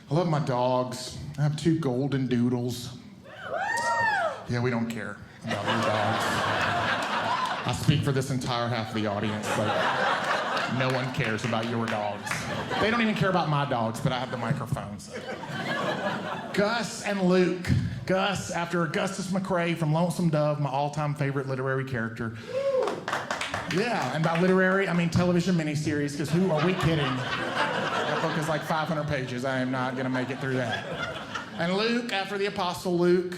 I love my dogs. I have 2 golden doodles. Yeah, we don't care about your dogs. I speak for this entire half of the audience, but no one cares about your dogs. They don't even care about my dogs, but I have the microphones. Gus and Luke. Gus, after Augustus McCrae from Lonesome Dove, my all-time favorite literary character. Yeah, and by literary, I mean television miniseries, because who are we kidding? That book is like 500 pages. I am not going to make it through that. And Luke, after the Apostle Luke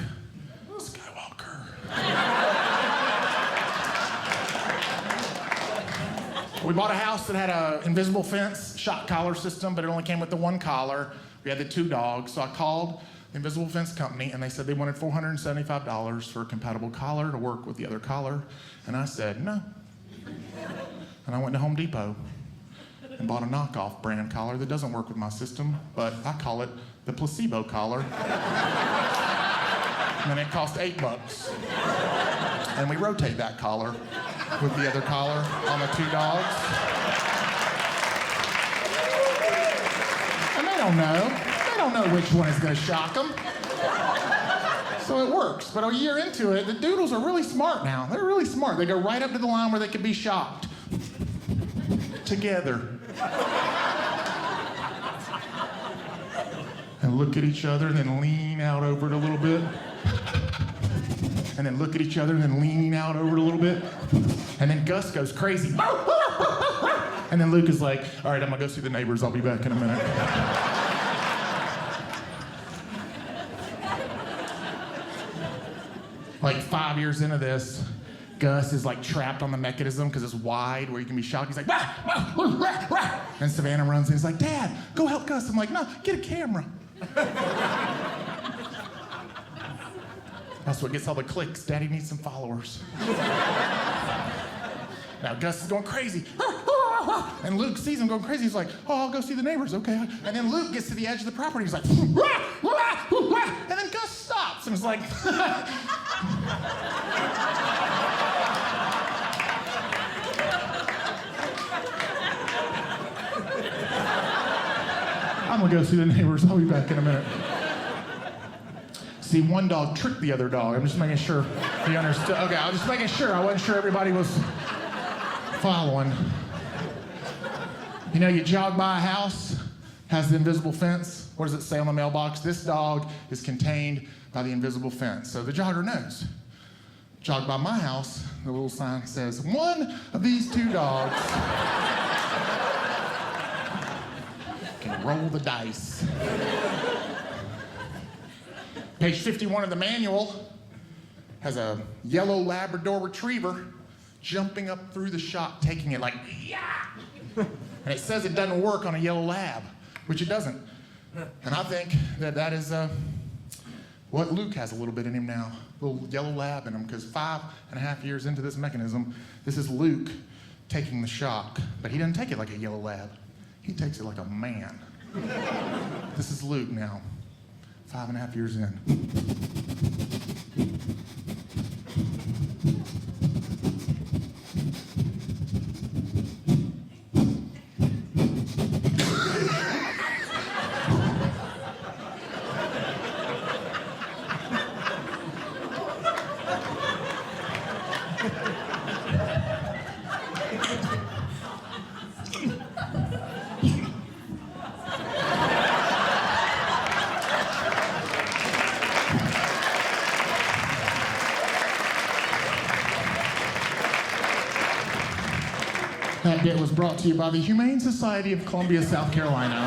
Skywalker. We bought a house that had an invisible fence, shot collar system, but it only came with the 1 collar. We had the 2 dogs, so I called the invisible fence company, and they said they wanted $475 for a compatible collar to work with the other collar. And I said, no. And I went to Home Depot and bought a knockoff brand collar that doesn't work with my system, but I call it the placebo collar. And it cost $8. And we rotate that collar with the other collar on the 2 dogs. And they don't know. They don't know which one is going to shock them. So it works. But a year into it, the doodles are really smart now. They're really smart. They go right up to the line where they can be shocked. Together. And look at each other, and then lean out over it a little bit. And then look at each other, and then lean out over it a little bit. And then Gus goes crazy. And then Luke is like, all right, I'm gonna go see the neighbors. I'll be back in a minute. Like 5 years into this, Gus is like trapped on the mechanism because it's wide where you can be shocked. He's like, rah, rah, rah, rah. And Savannah runs in. He's like, Dad, go help Gus. I'm like, no, get a camera. That's what gets all the clicks. Daddy needs some followers. Now Gus is going crazy. And Luke sees him going crazy. He's like, oh, I'll go see the neighbors, okay. And then Luke gets to the edge of the property. He's like, and then Gus stops and is like, I'm gonna go see the neighbors. I'll be back in a minute. See, 1 dog tricked the other dog. I'm just making sure you understood. Okay, I was just making sure. I wasn't sure everybody was following. You know, you jog by a house, has the invisible fence. What does it say on the mailbox? This dog is contained by the invisible fence. So the jogger knows. Jog by my house, the little sign says, 1 of these 2 dogs can roll the dice. Page 51 of the manual has a yellow Labrador retriever jumping up through the shot, taking it like, yeah! And it says it doesn't work on a yellow lab, which it doesn't. And I think that is what Luke has a little bit in him now, a little yellow lab in him, because 5.5 years into this mechanism, this is Luke taking the shock, but he doesn't take it like a yellow lab. He takes it like a man. This is Luke now, 5.5 years in. That bit was brought to you by the Humane Society of Columbia, South Carolina.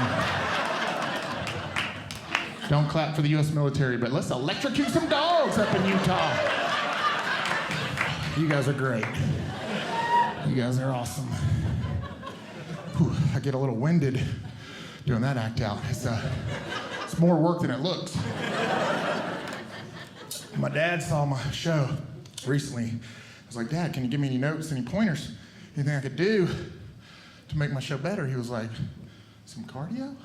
Don't clap for the U.S. military, but let's electrocute some dogs up in Utah. You guys are great. You guys are awesome. Whew, I get a little winded doing that act out. It's more work than it looks. My dad saw my show recently. I was like, Dad, can you give me any notes, any pointers? Anything I could do to make my show better? He was like, some cardio?